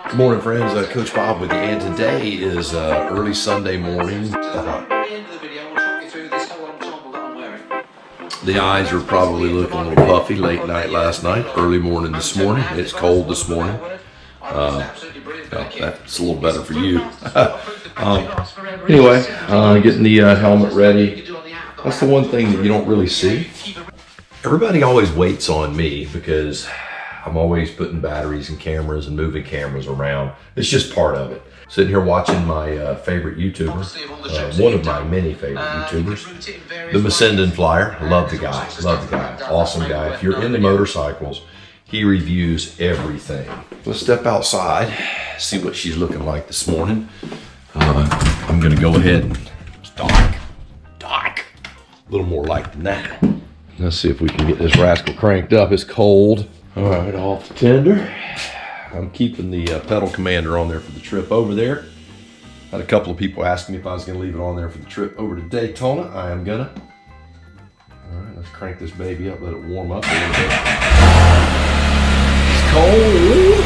Good morning, friends. Coach Bob with you, and today is early Sunday morning. The eyes are probably looking a little puffy. Late night last night, early morning this morning. It's cold this morning. Well, that's a little better for you. Anyway, getting the helmet ready. That's the one thing that you don't really see. Everybody always waits on me because I'm always putting batteries and cameras and moving cameras around. It's just part of it. Sitting here watching my favorite YouTuber, one of my many favorite YouTubers, the Macendon Flyer. Love the guy, awesome guy. If you're into motorcycles, he reviews everything. Let's step outside, see what she's looking like this morning. I'm gonna go ahead and dark, a little more light than that. Let's see if we can get this rascal cranked up. It's cold. All right, off the tender. I'm keeping the pedal commander on there for the trip over there. Had a couple of people asking me if I was gonna leave it on there for the trip over to Daytona. I am gonna. All right, let's crank this baby up, let it warm up a little bit. It's cold.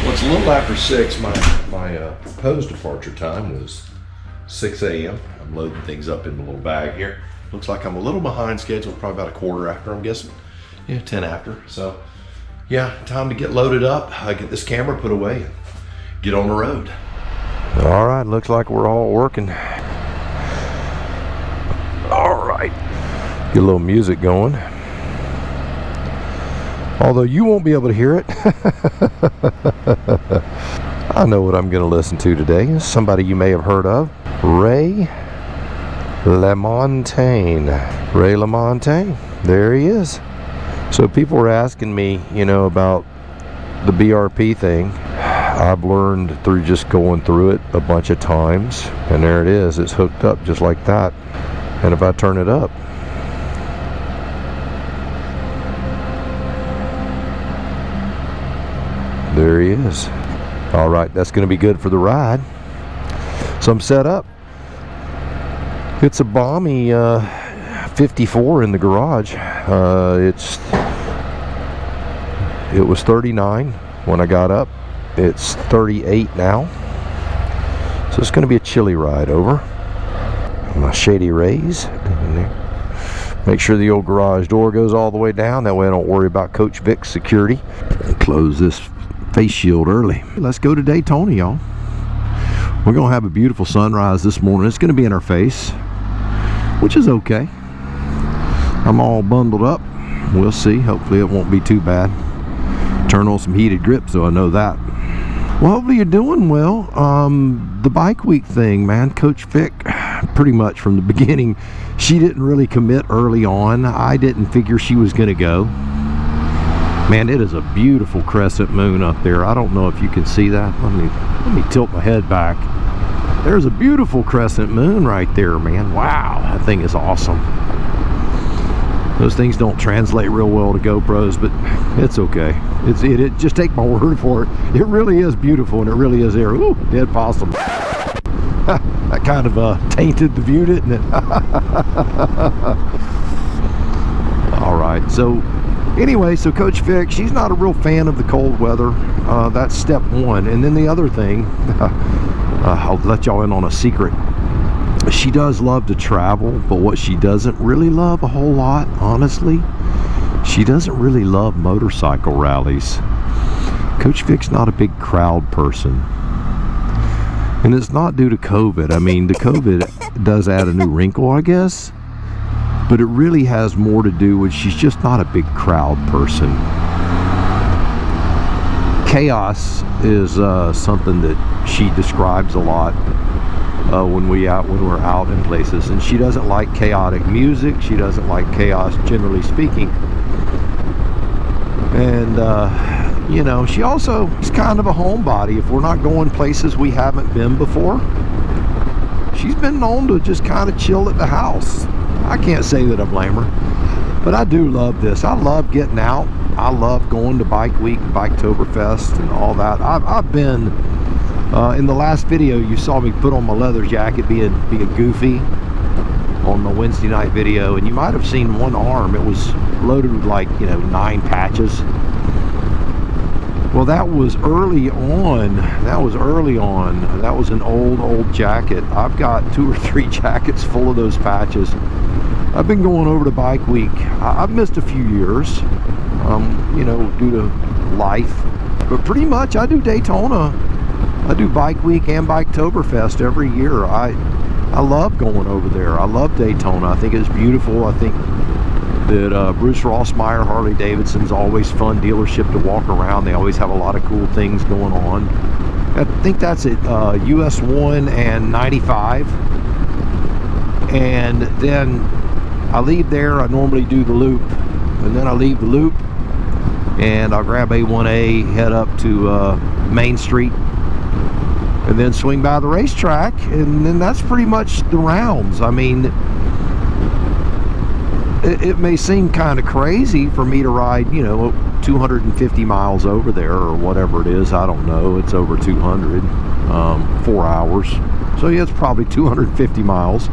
Well, it's a little after 6. My proposed departure time was 6 a.m. I'm loading things up in the little bag here. Looks like I'm a little behind schedule, probably about a quarter after, I'm guessing. Yeah, 10 after. So, yeah, time to get loaded up, get this camera put away, and get on the road. All right, looks like we're all working. All right, get a little music going. Although you won't be able to hear it. I know what I'm going to listen to today. It's somebody you may have heard of, Ray LaMontagne. Ray LaMontagne, there he is. So people were asking me, you know, about the BRP thing. I've learned through just going through it a bunch of times, and there it is. It's hooked up just like that. And if I turn it up, there he is. All right, that's going to be good for the ride. So I'm set up. It's a balmy 54 in the garage. It was 39 when I got up. It's 38 now. So it's going to be a chilly ride over. My ShadyRays. Make sure the old garage door goes all the way down. That way I don't worry about Coach Vic's security. And close this face shield early. Let's go to Daytona, y'all. We're going to have a beautiful sunrise this morning. It's going to be in our face, which is okay. I'm all bundled up. We'll see. Hopefully it won't be too bad. Turn on some heated grips, so I know that. Well, hopefully you're doing well. The bike week thing, man, Coach Vic, pretty much from the beginning, she didn't really commit early on. I didn't figure she was going to go. Man, it is a beautiful crescent moon up there. I don't know if you can see that. Let me tilt my head back. There's a beautiful crescent moon right there, man. Wow, that thing is awesome. Those things don't translate real well to GoPros, but it's okay. It just take my word for it. It really is beautiful, and it really is there. Ooh, dead possum. That kind of tainted the view, didn't it? All right, so anyway, so Coach Vic, she's not a real fan of the cold weather. That's step one. And then the other thing, I'll let y'all in on a secret. She does love to travel, but what she doesn't really love a whole lot, honestly, she doesn't really love motorcycle rallies. Coach Vic's not a big crowd person. And it's not due to COVID. I mean, the COVID does add a new wrinkle, I guess. But it really has more to do with she's just not a big crowd person. Chaos is something that she describes a lot when we're out in places, and she doesn't like chaotic music. She doesn't like chaos, generally speaking. And you know, she also is kind of a homebody. If we're not going places we haven't been before, she's been known to just kind of chill at the house. I can't say that I blame her, but I do love this. I love getting out. I love going to Bike Week, Biketoberfest, and all that. I've been in the last video you saw me put on my leather jacket being goofy on the Wednesday night video, and you might have seen one arm. It was loaded with, like, you know, 9 patches. Well, that was early on. That was early on. That was an old jacket. I've got 2 or 3 jackets full of those patches. I've been going over to Bike Week. I've missed a few years, you know, due to life. But pretty much I do Daytona. I do Bike Week and Biketoberfest every year. I love going over there. I love Daytona. I think it's beautiful. I think that Bruce Rossmeyer Harley Davidson's always fun dealership to walk around. They always have a lot of cool things going on. I think that's at US 1 and 95. And then I leave there. I normally do the loop, and then I leave the loop and I'll grab A1A, head up to Main Street, and then swing by the racetrack, and then that's pretty much the rounds. I mean, it may seem kind of crazy for me to ride, you know, 250 miles over there or whatever it is. I don't know. It's over 200, 4 hours. So yeah, it's probably 250 miles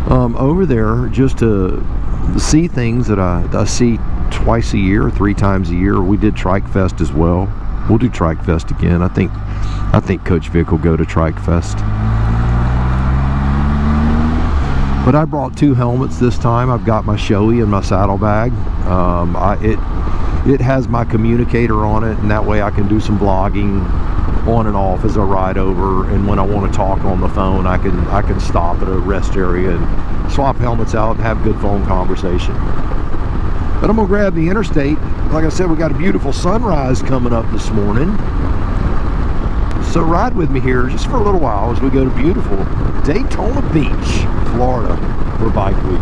over there just to see things that I see twice a year, 3 times a year. We did Trike Fest as well. We'll do Trike Fest again. I think Coach Vic will go to Trike Fest. But I brought 2 helmets this time. I've got my Shoei in my saddlebag. It has my communicator on it, and that way I can do some vlogging on and off as I ride over. And when I want to talk on the phone, I can stop at a rest area and swap helmets out and have good phone conversation. But I'm gonna grab the interstate. Like I said, we got a beautiful sunrise coming up this morning. So ride with me here just for a little while as we go to beautiful Daytona Beach, Florida for Bike Week.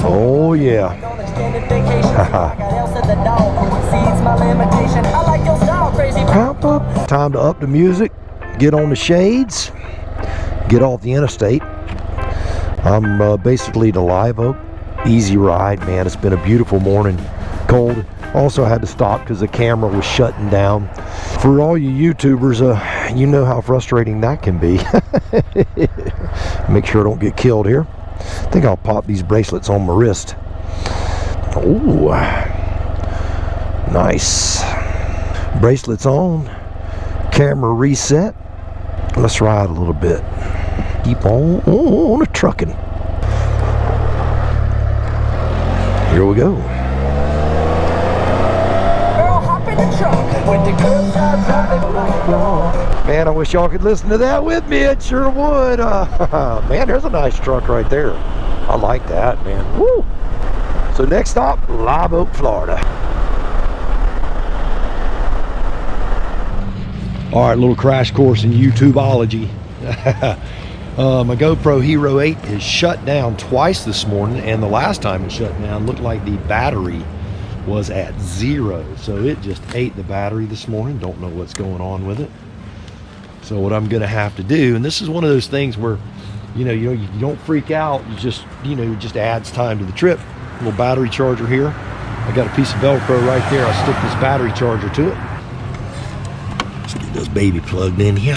Oh yeah. Time to up the music, get on the shades, get off the interstate. I'm basically to Live Oak. Easy ride, man. It's been a beautiful morning. Cold. Also had to stop because the camera was shutting down. For all you YouTubers, you know how frustrating that can be. Make sure I don't get killed here. I think I'll pop these bracelets on my wrist. Oh, nice. Bracelets on. Camera reset. Let's ride a little bit. Keep on trucking. Here we go. Man, I wish y'all could listen to that with me. It sure would. Man, there's a nice truck right there. I like that, man. Woo! So next stop, Live Oak, Florida. All right, little crash course in YouTubeology. My GoPro Hero 8 is shut down twice this morning, and the last time it shut down looked like the battery was at 0, so it just ate the battery this morning. Don't know what's going on with it. So what I'm gonna have to do, and this is one of those things where you don't freak out, you just it just adds time to the trip. Little battery charger here. I got a piece of Velcro right there. I'll stick this battery charger to it. Let's get this baby plugged in here.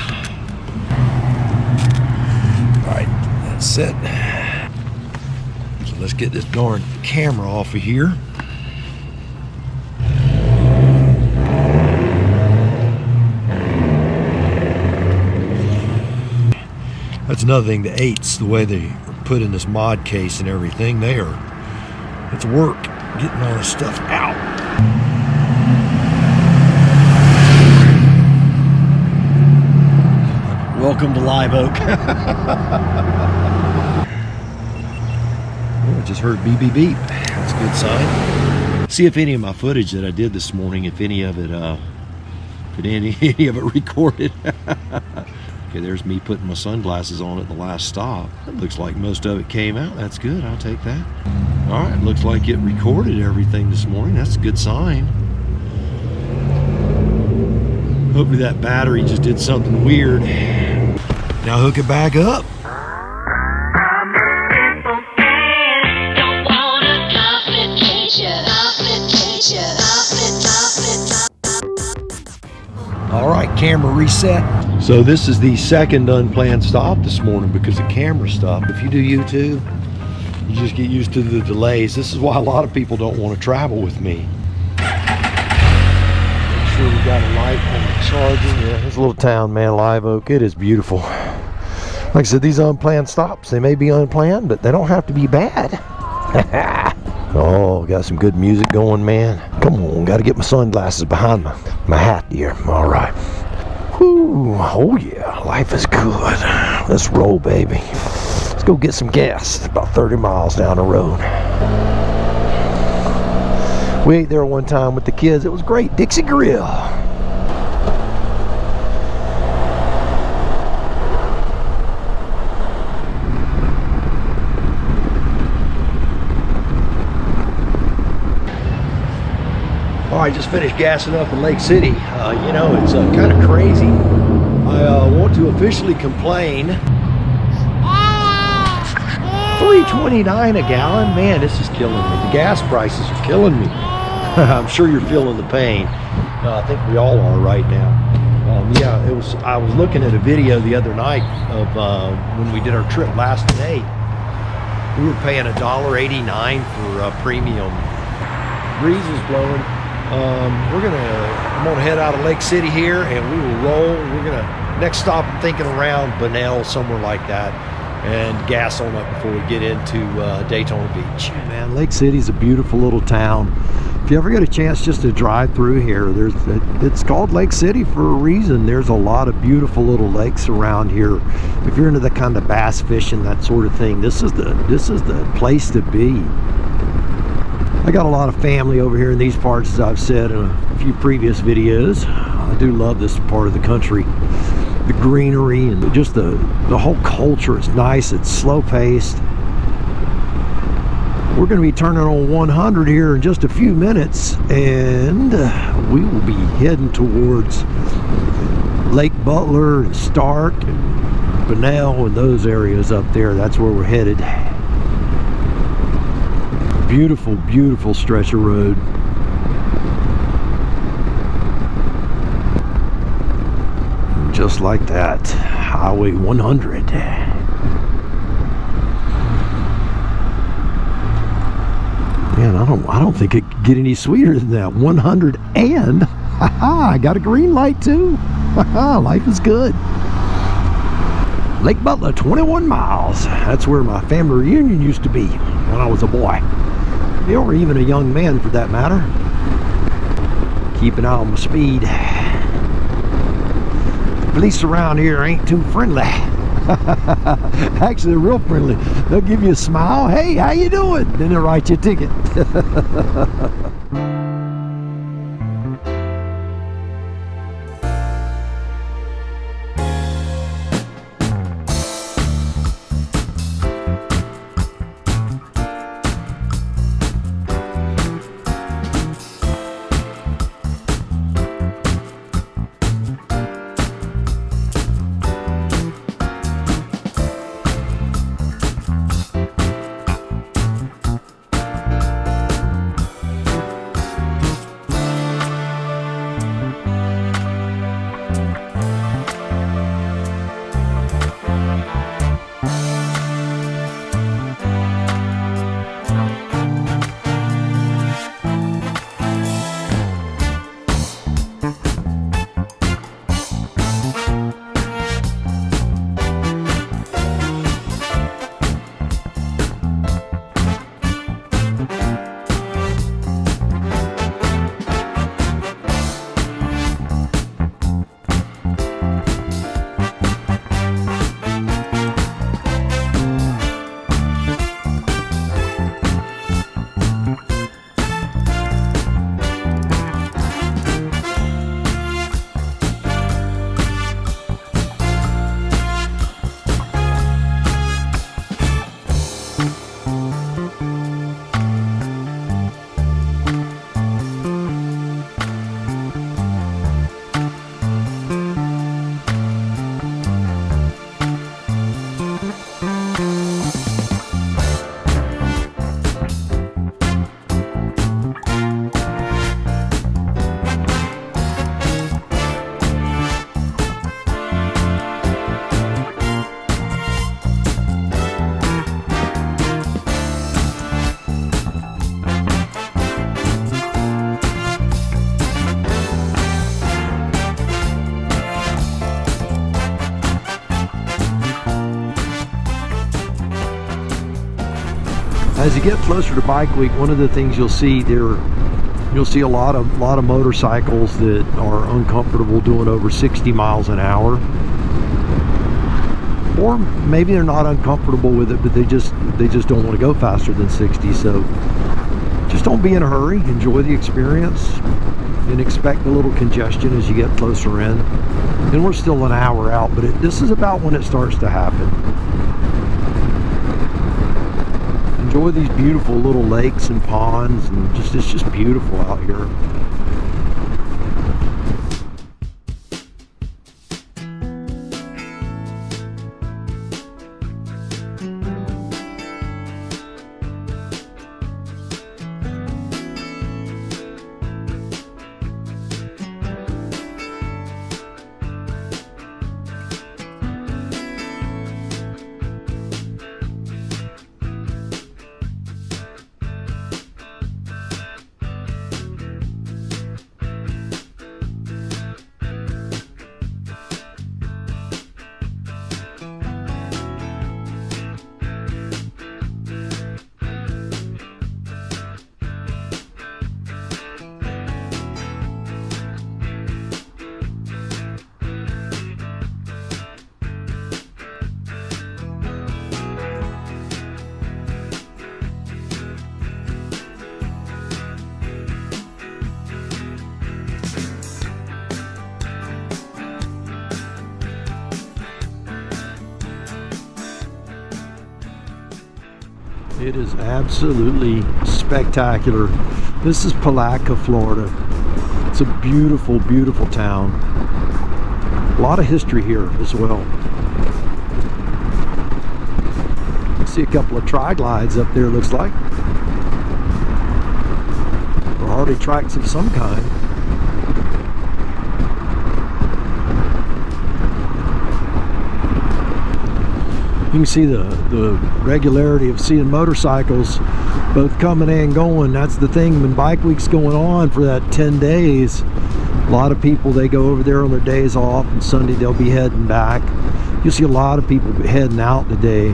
Alright, that's it. So let's get this darn camera off of here. That's another thing, the 8s, the way they put in this mod case and everything, it's work getting all this stuff out. Welcome to Live Oak. Oh, I just heard beep beep beep. That's a good sign. See if any of my footage that I did this morning, if any of it recorded. Okay, there's me putting my sunglasses on at the last stop. It looks like most of it came out. That's good, I'll take that. All right, looks like it recorded everything this morning. That's a good sign. Hopefully that battery just did something weird. Now hook it back up. All right, camera reset. So this is the second unplanned stop this morning because the camera stopped. If you do YouTube, you just get used to the delays. This is why a lot of people don't want to travel with me. Make sure we got a light on the charger. Yeah, this little town, man, Live Oak, it is beautiful. Like I said, these unplanned stops, they may be unplanned, but they don't have to be bad. Oh, got some good music going, man. Come on, got to get my sunglasses behind my hat here. All right. Whew. Oh yeah, life is good. Let's roll, baby. Let's go get some gas. It's about 30 miles down the road. We ate there one time with the kids. It was great. Dixie Grill. I just finished gassing up in Lake City. You know, it's kind of crazy. I want to officially complain. $3.29 a gallon. Man, this is killing me. The gas prices are killing me. I'm sure you're feeling the pain. I think we all are right now. Yeah, I was looking at a video the other night of when we did our trip last May. We were paying $1.89 for premium. Breeze is blowing. I'm gonna head out of Lake City here and we will roll. We're gonna, next stop I'm thinking around Bunnell, somewhere like that, and gas on up before we get into Daytona Beach. Man, Lake City's a beautiful little town. If you ever get a chance just to drive through here, it's called Lake City for a reason. There's a lot of beautiful little lakes around here. If you're into the kind of bass fishing, that sort of thing, this is the place to be. I got a lot of family over here in these parts, as I've said in a few previous videos. I do love this part of the country. The greenery and just the whole culture is nice. It's slow paced. We're going to be turning on 100 here in just a few minutes, and we will be heading towards Lake Butler and Stark and Bunnell and those areas up there. That's where we're headed. Beautiful, beautiful stretch of road. And just like that, Highway 100. Man, I don't think it could get any sweeter than that. 100 and I got a green light too. Life is good. Lake Butler, 21 miles. That's where my family reunion used to be when I was a boy. Or even a young man for that matter. Keep an eye on my speed. The police around here ain't too friendly. Actually, they're real friendly. They'll give you a smile. Hey, how you doing? Then they'll write you a ticket. As you get closer to Bike Week, one of the things you'll see there, you'll see a lot of motorcycles that are uncomfortable doing over 60 miles an hour. Or maybe they're not uncomfortable with it, but they just don't want to go faster than 60. So just don't be in a hurry. Enjoy the experience and expect a little congestion as you get closer in. And we're still an hour out, but this is about when it starts to happen. Enjoy these beautiful little lakes and ponds, and it's just beautiful out here. It is absolutely spectacular. This is Palatka, Florida. It's a beautiful, beautiful town. A lot of history here as well. See a couple of tri-glides up there, looks like. Or hardy tracks of some kind. You can see the regularity of seeing motorcycles both coming and going. That's the thing when Bike Week's going on for that 10 days. A lot of people, they go over there on their days off, and Sunday they'll be heading back. You'll see a lot of people heading out today.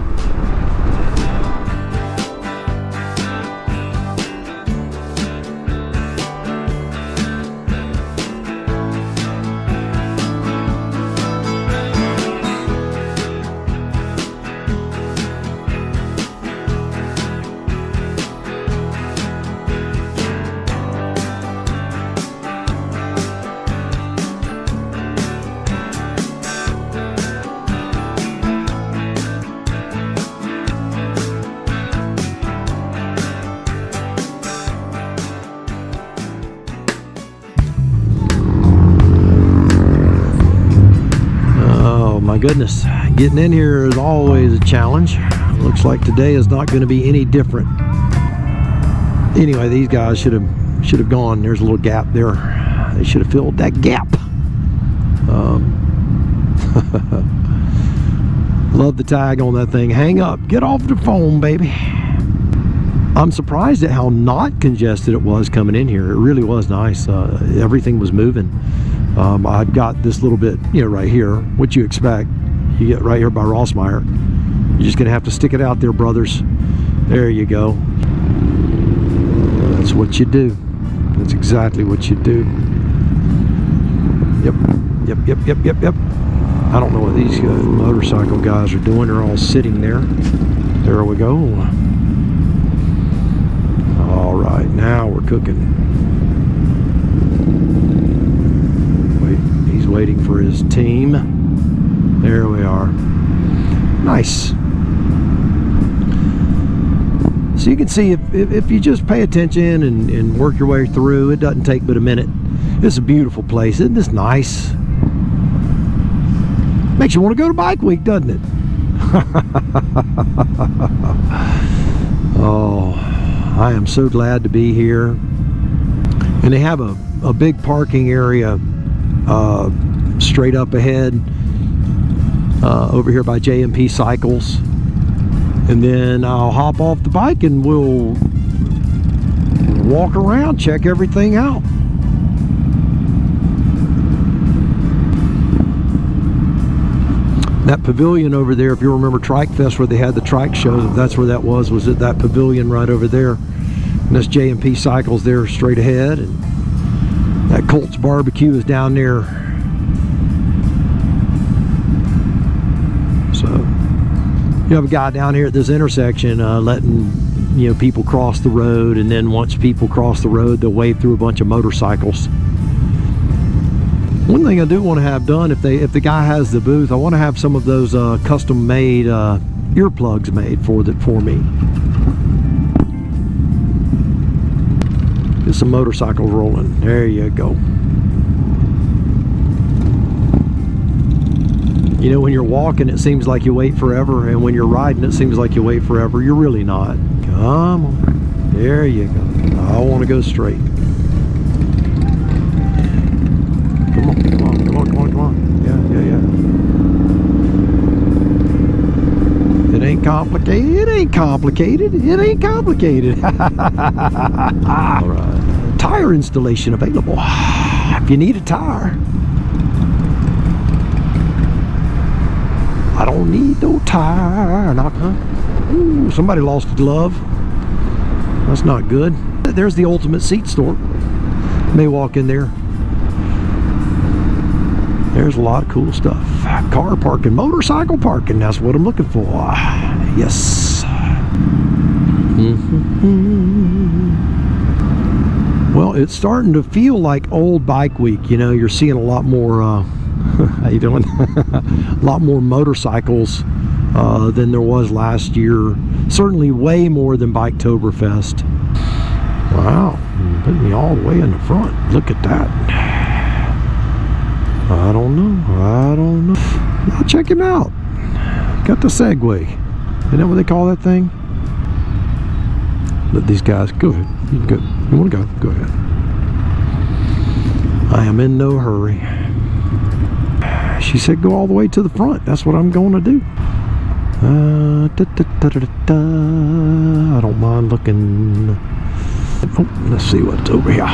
My goodness, getting in here is always a challenge. Looks like today is not going to be any different. Anyway, these guys should have gone. There's a little gap there. They should have filled that gap. Love the tag on that thing. Hang up, get off the phone, baby. I'm surprised at how not congested it was coming in here. It really was nice. Everything was moving. I've got this little bit, you know, right here, what you expect. You get right here by Rossmeyer. You're just gonna have to stick it out there, brothers. There you go. That's what you do. That's exactly what you do. Yep. I don't know what these motorcycle guys are doing. They're all sitting there. There we go. All right, now we're cooking. Waiting for his team. There we are. Nice. So you can see if you just pay attention and work your way through, it doesn't take but a minute. It's a beautiful place. Isn't this nice? Makes you want to go to Bike Week, doesn't it? Oh, I am so glad to be here. And they have a big parking area straight up ahead over here by JMP Cycles, and then I'll hop off the bike and we'll walk around, check everything out. That pavilion over there, if you remember Trike Fest where they had the trike show, that's where that was at that pavilion right over there. And that's JMP Cycles there straight ahead, and that Colt's Barbecue is down there. So you have a guy down here at this intersection letting, you know, people cross the road, and then once people cross the road, they'll wave through a bunch of motorcycles. One thing I do want to have done, if the guy has the booth, I want to have some of those custom made earplugs made for me. Get some motorcycles rolling. There you go. You know, when you're walking, it seems like you wait forever, and when you're riding, it seems like you wait forever. You're really not. Come on. There you go. I want to go straight. Come on. Yeah. It ain't complicated. All right. Tire installation available. If you need a tire. I don't need no tire. Ooh, somebody lost a glove. That's not good. There's the Ultimate Seat Store. May walk in there. There's a lot of cool stuff. Car parking, motorcycle parking, that's what I'm looking for. Yes. Well, it's starting to feel like old Bike Week. You know, you're seeing a lot more, how you doing? A lot more motorcycles than there was last year. Certainly way more than Biketoberfest. Wow, putting me all the way in the front. Look at that. I don't know. I'll check him out. Got the Segway. Isn't that what they call that thing? Let these guys go ahead. You can go. You want to go? Go ahead. I am in no hurry. She said go all the way to the front. That's what I'm going to do. I don't mind looking. Oh, let's see what's over here.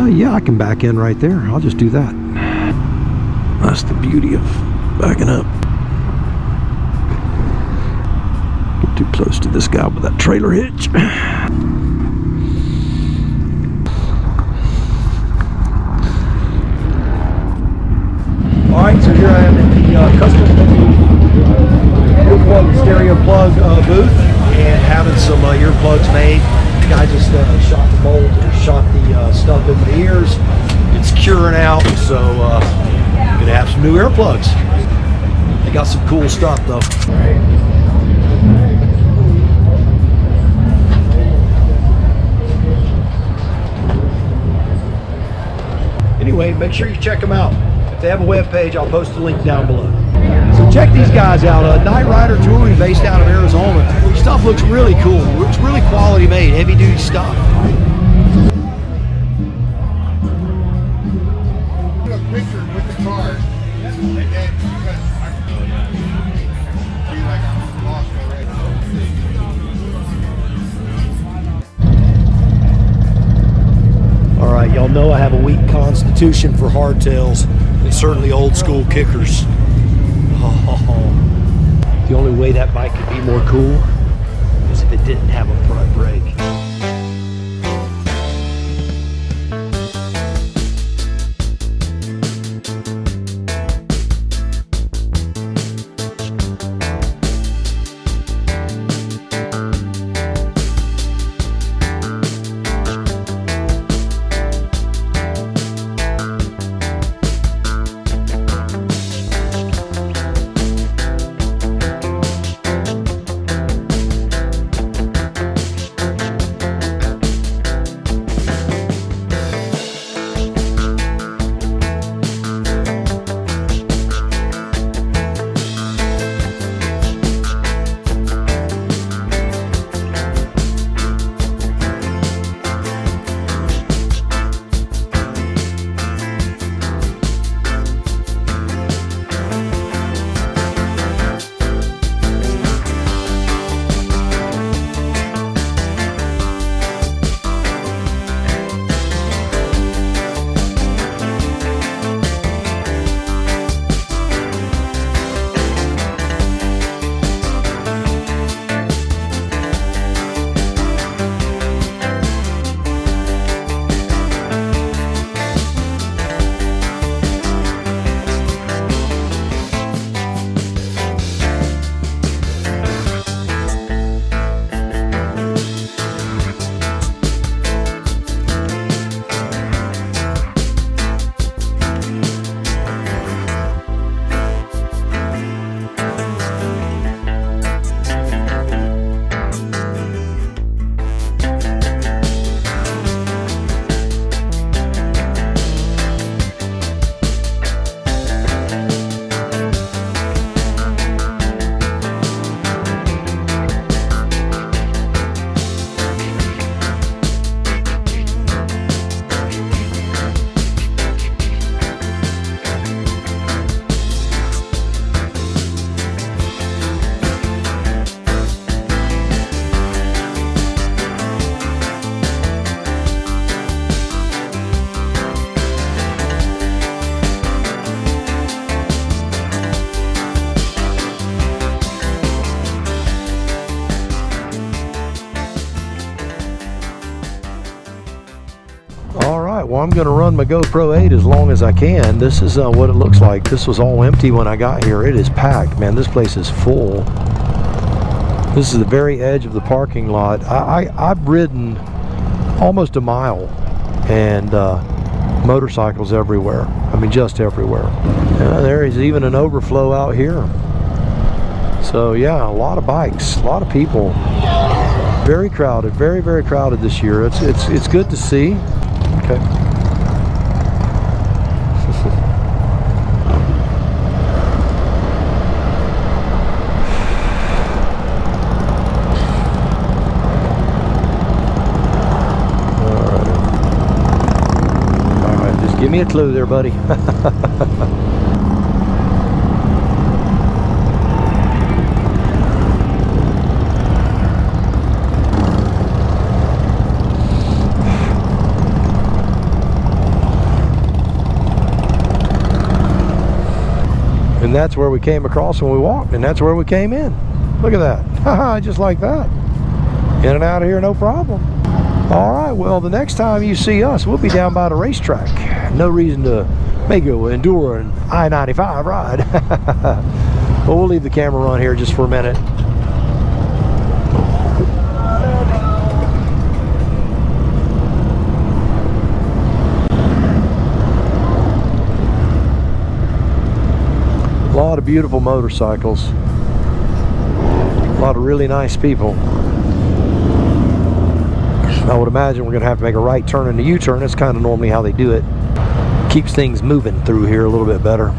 Yeah, I can back in right there. I'll just do that. That's the beauty of Backing up. Get too close to this guy with that trailer hitch. Alright, so here I am at the custom earplug stereo plug booth and having some earplugs made. The guy just shot the mold, or shot the stuff in my ears. It's curing out, so I'm gonna have some new earplugs. They got some cool stuff though. Anyway, make sure you check them out. If they have a web page, I'll post the link down below. So check these guys out. Night Rider Touring, based out of Arizona. Stuff looks really cool. It's really quality made, heavy duty stuff. A picture with the car, and then be like I'm lost already. All right, y'all know I have a weak constitution for hardtails and certainly old school kickers. Oh, the only way that bike could be more cool is if it didn't have a front brake. Well, I'm going to run my GoPro 8 as long as I can. This is what it looks like. This was all empty when I got here. It is packed, man. This place is full. This is the very edge of the parking lot. I've ridden almost a mile, and motorcycles everywhere. I mean, just everywhere. There is even an overflow out here. So yeah, a lot of bikes, a lot of people. Very crowded, very, very crowded this year. It's good to see. Okay. All right, just give me a clue there, buddy. And And that's where we came across when we walked, and that's where we came in. Look at that. Haha, just like that. In and out of here, no problem. All right, well, the next time you see us, we'll be down by the racetrack. No reason to make you endure an I-95 ride. But we'll leave the camera run here just for a minute. A lot of beautiful motorcycles. A lot of really nice people. I would imagine we're going to have to make a right turn and a U-turn. That's kind of normally how they do it. Keeps things moving through here a little bit better.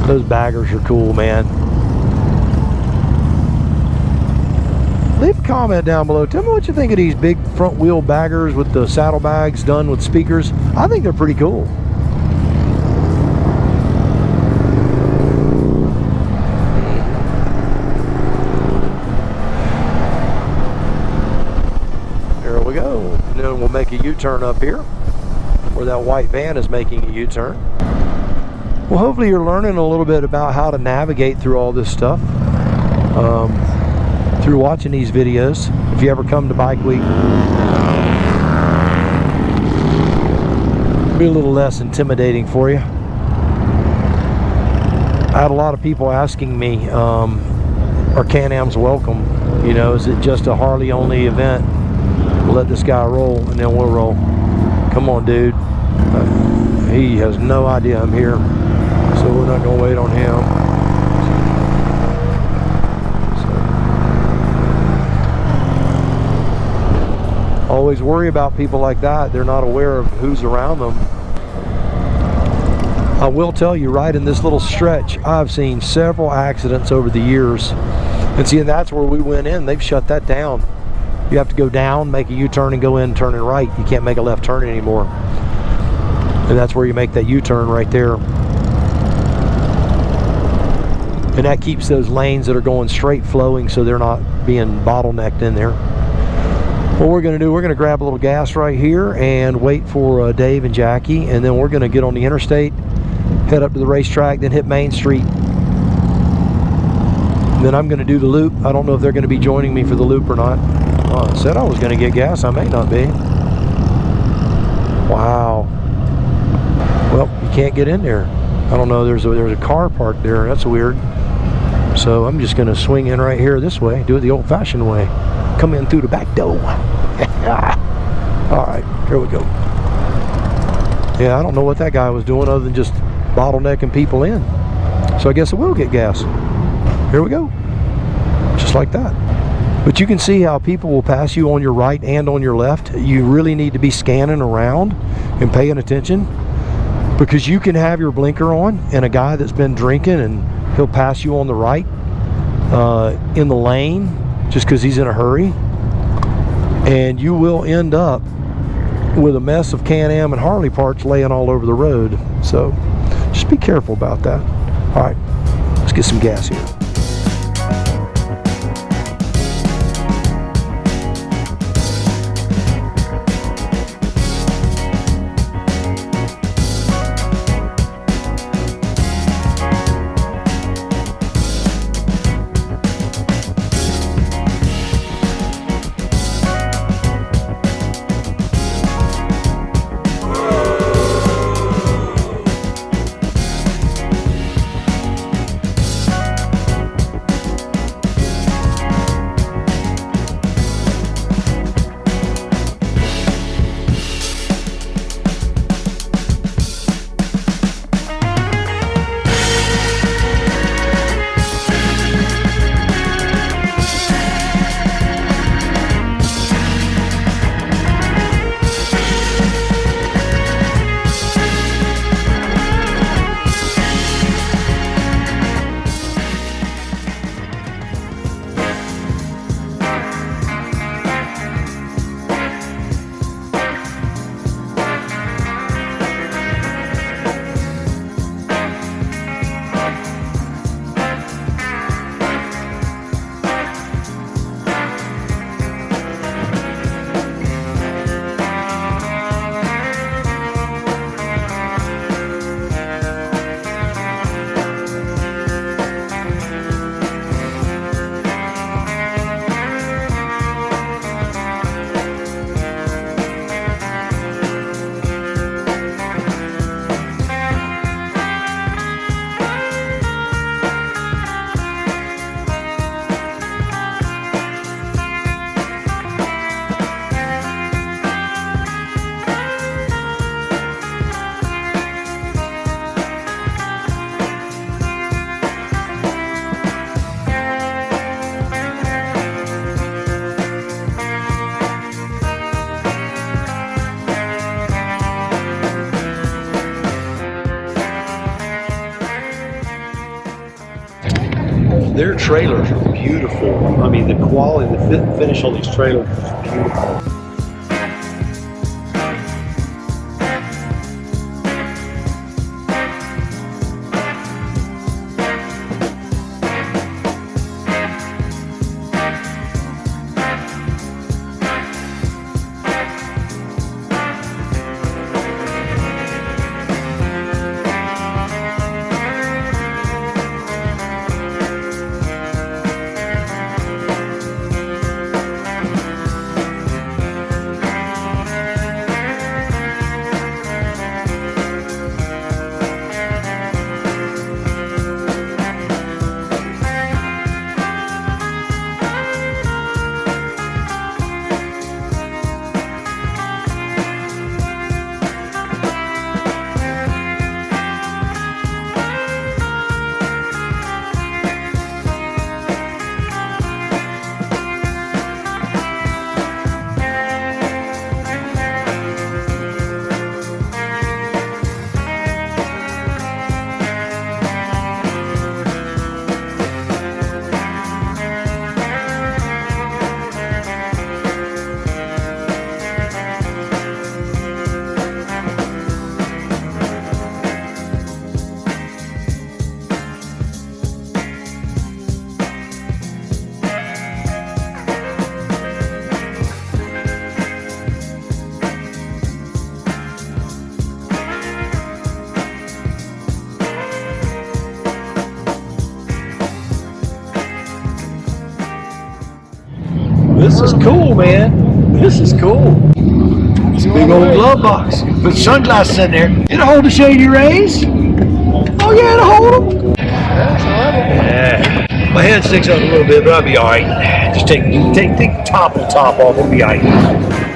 Those baggers are cool, man. Leave a comment down below. Tell me what you think of these big front wheel baggers with the saddlebags done with speakers. I think they're pretty cool. There we go. And then we'll make a U-turn up here where that white van is making a U-turn. Well, hopefully you're learning a little bit about how to navigate through all this stuff through watching these videos. If you ever come to Bike Week, it'll be a little less intimidating for you. I had a lot of people asking me, are Can-Ams welcome? You know, is it just a Harley only event? We'll let this guy roll and then we'll roll. Come on, dude. He has no idea I'm here, so we're not gonna wait on him. So, always worry about people like that. They're not aware of who's around them. I will tell you, right in this little stretch, I've seen several accidents over the years. And see, that's where we went in. They've shut that down. You have to go down, make a U-turn, and go in, turning right. You can't make a left turn anymore. And that's where you make that U-turn right there. And that keeps those lanes that are going straight flowing so they're not being bottlenecked in there. What we're going to do, we're going to grab a little gas right here and wait for Dave and Jackie, and then we're going to get on the interstate, head up to the racetrack, then hit Main Street. And then I'm going to do the loop. I don't know if they're going to be joining me for the loop or not. Well, I said I was going to get gas. I may not be. Wow. Well, you can't get in there. I don't know. There's a car parked there. That's weird. So I'm just going to swing in right here this way. Do it the old-fashioned way. Come in through the back door. All right, here we go. Yeah, I don't know what that guy was doing other than just bottlenecking people in. So I guess I will get gas. Here we go. Just like that. But you can see how people will pass you on your right and on your left. You really need to be scanning around and paying attention, because you can have your blinker on and a guy that's been drinking and he'll pass you on the right in the lane just because he's in a hurry, and you will end up with a mess of Can-Am and Harley parts laying all over the road. So just be careful about that. All right, let's get some gas here. Their trailers are beautiful. I mean, the quality, the fit and finish on these trailers is beautiful. This is cool, man. This is cool. It's a big old glove box. Put sunglasses in there. It'll hold the ShadyRays. Oh yeah, it'll hold them. Yeah. My head sticks out a little bit, but I'll be all right. Just take the top off. We'll be all right.